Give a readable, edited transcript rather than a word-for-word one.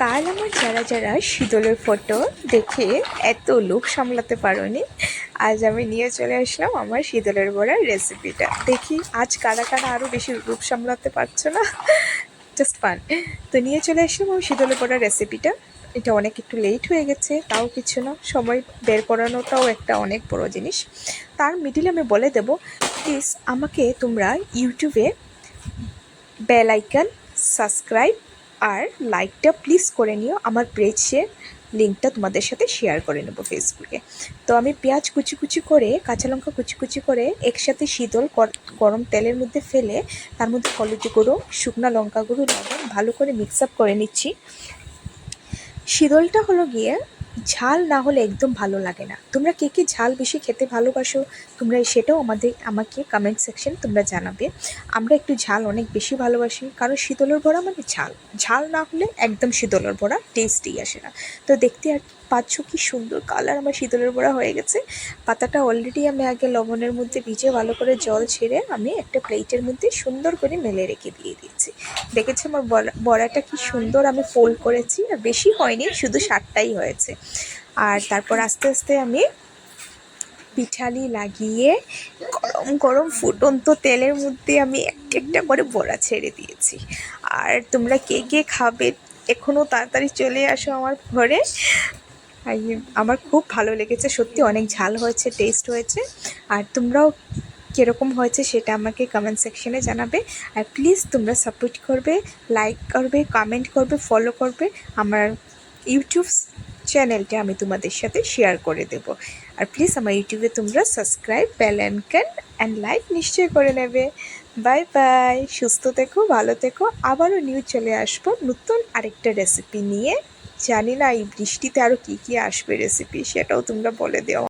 কাল আমার যারা যারা শীতলের ফটো দেখে এত লোভ সামলাতে পারোনি, আজ আমি নিয়ে চলে আসলাম আমার শীতলের বড়ার রেসিপিটা। দেখি আজ কারা কারা আরও বেশি লোভ সামলাতে পারছো না। Just fun. তো নিয়ে চলে আসলাম আমার শীতলের বড়ার রেসিপিটা। এটা অনেক একটু লেট হয়ে গেছে, তাও কিছু না, সময় বের করানোটাও একটা অনেক বড় জিনিস। তার মিডিলে আমি বলে দেব, প্লিজ আমাকে তোমরা ইউটিউবে বেল আইকন, সাবস্ক্রাইব আর লাইকটা প্লিজ করে নিও। আমার পেজের লিঙ্কটা তোমাদের সাথে শেয়ার করে নেবো ফেসবুকে। তো আমি পেঁয়াজ কুচি কুচি করে, কাঁচা লঙ্কা কুচি কুচি করে একসাথে শীতল গরম তেলের মধ্যে ফেলে তার মধ্যে হলুদ গুঁড়ো, শুকনো লঙ্কা গুঁড়ো, লবণ ভালো করে মিক্স আপ করে নিচ্ছি। শীতলটা হলো গিয়ে ঝাল না হলে একদম ভালো লাগে না। তোমরা কে কে ঝাল বেশি খেতে ভালোবাসো তোমরা সেটাও আমাকে কমেন্ট সেকশন তোমরা জানাবে। আমরা একটু ঝাল অনেক বেশি ভালোবাসি, কারণ শীতলের বড়া মানে ঝাল। ঝাল না হলে একদম শীতলের বড়া টেস্টই আসে না। তো দেখতে আর পাচ্ছ কি সুন্দর কালার আমার শীতলের বড়া হয়ে গেছে। পাতাটা অলরেডি আমি আগে লবণের মধ্যে ভিজে ভালো করে জল ছেড়ে আমি একটা প্লেটের মধ্যে সুন্দর করে মেলে রেখে দিয়ে দিয়েছি। দেখেছি আমার বড়াটা কি সুন্দর আমি ফোল্ড করেছি, আর বেশি হয়নি, শুধু 7টাই হয়েছে। আর তারপর আস্তে আস্তে আমি পিঠালি লাগিয়ে গরম গরম ফুটন্ত তেলের মধ্যে আমি একটা একটা করে বড়া ছেড়ে দিয়েছি। আর তোমরা কে কে খাবে এখনও তাড়াতাড়ি চলে আসো আমার ঘরে। আমার খুব ভালো লেগেছে, সত্যি অনেক ঝাল হয়েছে, টেস্ট হয়েছে। আর তোমরাও কীরকম হয়েছে সেটা আমাকে কমেন্ট সেকশনে জানাবে। আর প্লিজ তোমরা সাপোর্ট করবে, লাইক করবে, কমেন্ট করবে, ফলো করবে। আমার ইউটিউব চ্যানেলটা আমি তোমাদের সাথে শেয়ার করে দেব। আর প্লিজ আমার ইউটিউবে তোমরা subscribe, bell icon and like নিশ্চয়ই করে নেবে। বাই বাই, সুস্থ থেকো, ভালো থেকো। আবারও নিউ চলে আসবো নতুন আরেকটা রেসিপি নিয়ে। জানি না এই বৃষ্টিতে আরও কী কী আসবে রেসিপি, সেটাও তোমরা বলে দেও।